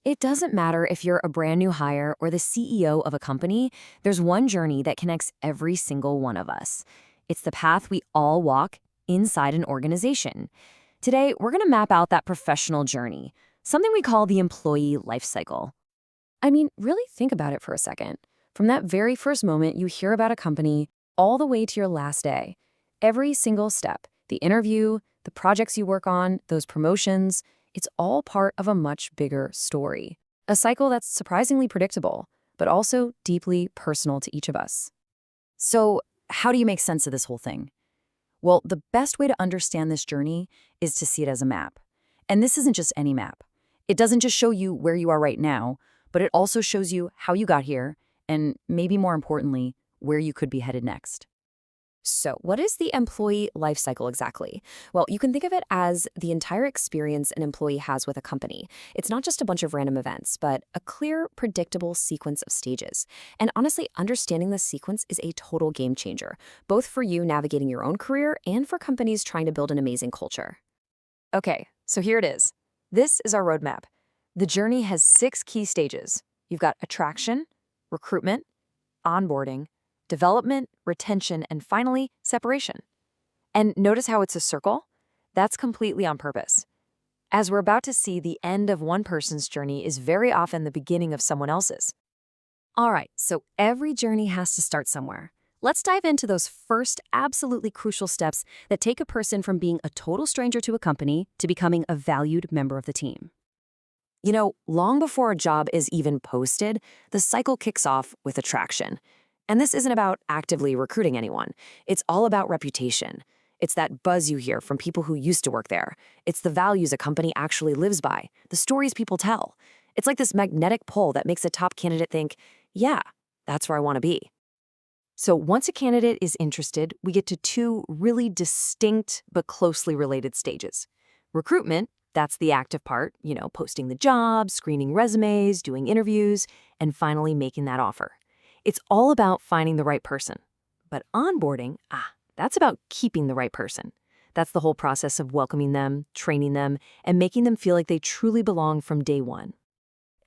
It doesn't matter if you're a brand new hire or the CEO of a company, there's one journey that connects every single one of us. It's the path we all walk inside an organization. Today, we're going to map out that professional journey, something we call the employee life cycle. I mean, really think about it for a second. From that very first moment you hear about a company, all the way to your last day, every single step, the interview, the projects you work on, those promotions, it's all part of a much bigger story. A cycle that's surprisingly predictable, but also deeply personal to each of us. So, how do you make sense of this whole thing? Well, the best way to understand this journey is to see it as a map. And this isn't just any map. It doesn't just show you where you are right now, but it also shows you how you got here, and maybe more importantly, where you could be headed next. So, what is the employee life cycle exactly? Well, you can think of it as the entire experience an employee has with a company. It's not just a bunch of random events, but a clear, predictable sequence of stages. And honestly, understanding this sequence is a total game changer, both for you navigating your own career and for companies trying to build an amazing culture. Okay, so here it is. This is our roadmap. The journey has 6 key stages. You've got attraction, recruitment, onboarding, development, retention, and finally, separation. And notice how it's a circle? That's completely on purpose. As we're about to see, the end of one person's journey is very often the beginning of someone else's. All right, so every journey has to start somewhere. Let's dive into those first absolutely crucial steps that take a person from being a total stranger to a company to becoming a valued member of the team. You know, long before a job is even posted, the cycle kicks off with attraction. And this isn't about actively recruiting anyone. It's all about reputation. It's that buzz you hear from people who used to work there. It's the values a company actually lives by, the stories people tell. It's like this magnetic pull that makes a top candidate think, yeah, that's where I want to be. So once a candidate is interested, we get to 2 really distinct but closely related stages. Recruitment, that's the active part, posting the job, screening resumes, doing interviews, and finally making that offer. It's all about finding the right person. But onboarding, that's about keeping the right person. That's the whole process of welcoming them, training them, and making them feel like they truly belong from day one.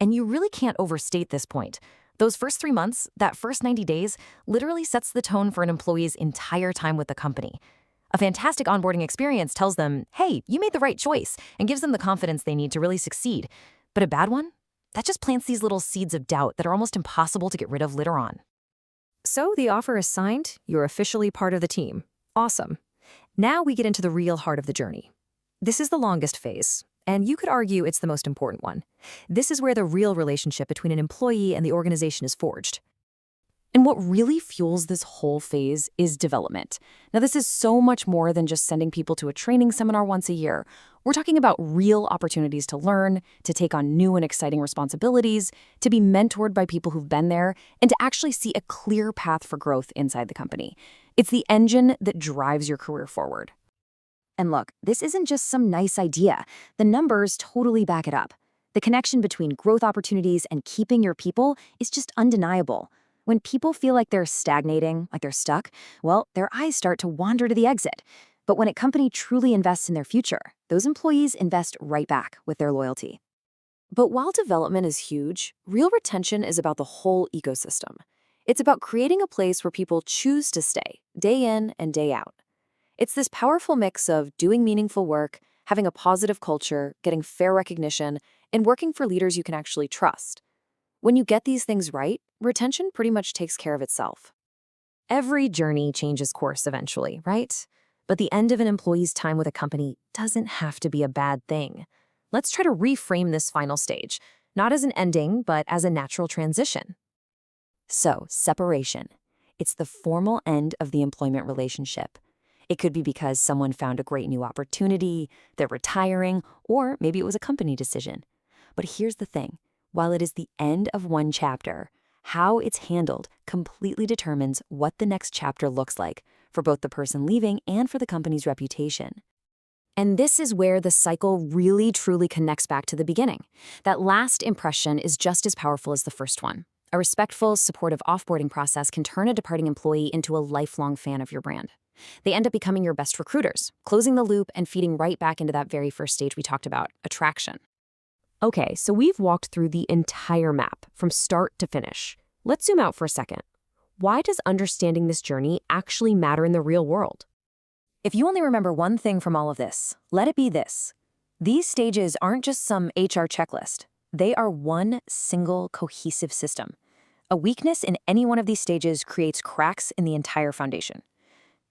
And you really can't overstate this point. Those first 3 months, that first 90 days, literally sets the tone for an employee's entire time with the company. A fantastic onboarding experience tells them, hey, you made the right choice, and gives them the confidence they need to really succeed. But a bad one? That just plants these little seeds of doubt that are almost impossible to get rid of later on. So the offer is signed, you're officially part of the team. Awesome. Now we get into the real heart of the journey. This is the longest phase, and you could argue it's the most important one. This is where the real relationship between an employee and the organization is forged. And what really fuels this whole phase is development. Now, this is so much more than just sending people to a training seminar once a year. We're talking about real opportunities to learn, to take on new and exciting responsibilities, to be mentored by people who've been there, and to actually see a clear path for growth inside the company. It's the engine that drives your career forward. And look, this isn't just some nice idea. The numbers totally back it up. The connection between growth opportunities and keeping your people is just undeniable. When people feel like they're stagnating, like they're stuck, well, their eyes start to wander to the exit. But when a company truly invests in their future, those employees invest right back with their loyalty. But while development is huge, real retention is about the whole ecosystem. It's about creating a place where people choose to stay, day in and day out. It's this powerful mix of doing meaningful work, having a positive culture, getting fair recognition, and working for leaders you can actually trust. When you get these things right, retention pretty much takes care of itself. Every journey changes course eventually, right? But the end of an employee's time with a company doesn't have to be a bad thing. Let's try to reframe this final stage, not as an ending, but as a natural transition. So, separation. It's the formal end of the employment relationship. It could be because someone found a great new opportunity, they're retiring, or maybe it was a company decision. But here's the thing. While it is the end of one chapter, how it's handled completely determines what the next chapter looks like for both the person leaving and for the company's reputation. And this is where the cycle really truly connects back to the beginning. That last impression is just as powerful as the first one. A respectful, supportive offboarding process can turn a departing employee into a lifelong fan of your brand. They end up becoming your best recruiters, closing the loop and feeding right back into that very first stage we talked about, attraction. Okay, so we've walked through the entire map from start to finish. Let's zoom out for a second. Why does understanding this journey actually matter in the real world? If you only remember one thing from all of this, let it be this. These stages aren't just some HR checklist. They are one single cohesive system. A weakness in any one of these stages creates cracks in the entire foundation.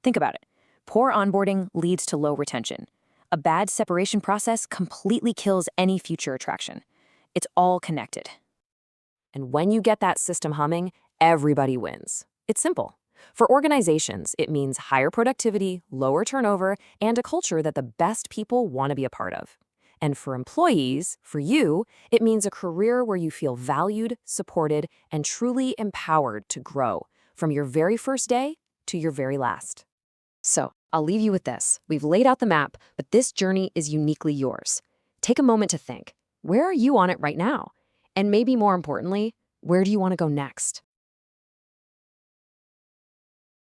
Think about it. Poor onboarding leads to low retention. A bad separation process completely kills any future attraction. It's all connected. And when you get that system humming, everybody wins. It's simple. For organizations, it means higher productivity, lower turnover, and a culture that the best people want to be a part of. And for employees, for you, it means a career where you feel valued, supported, and truly empowered to grow from your very first day to your very last. So, I'll leave you with this. We've laid out the map, but this journey is uniquely yours. Take a moment to think. Where are you on it right now? And maybe more importantly, where do you want to go next?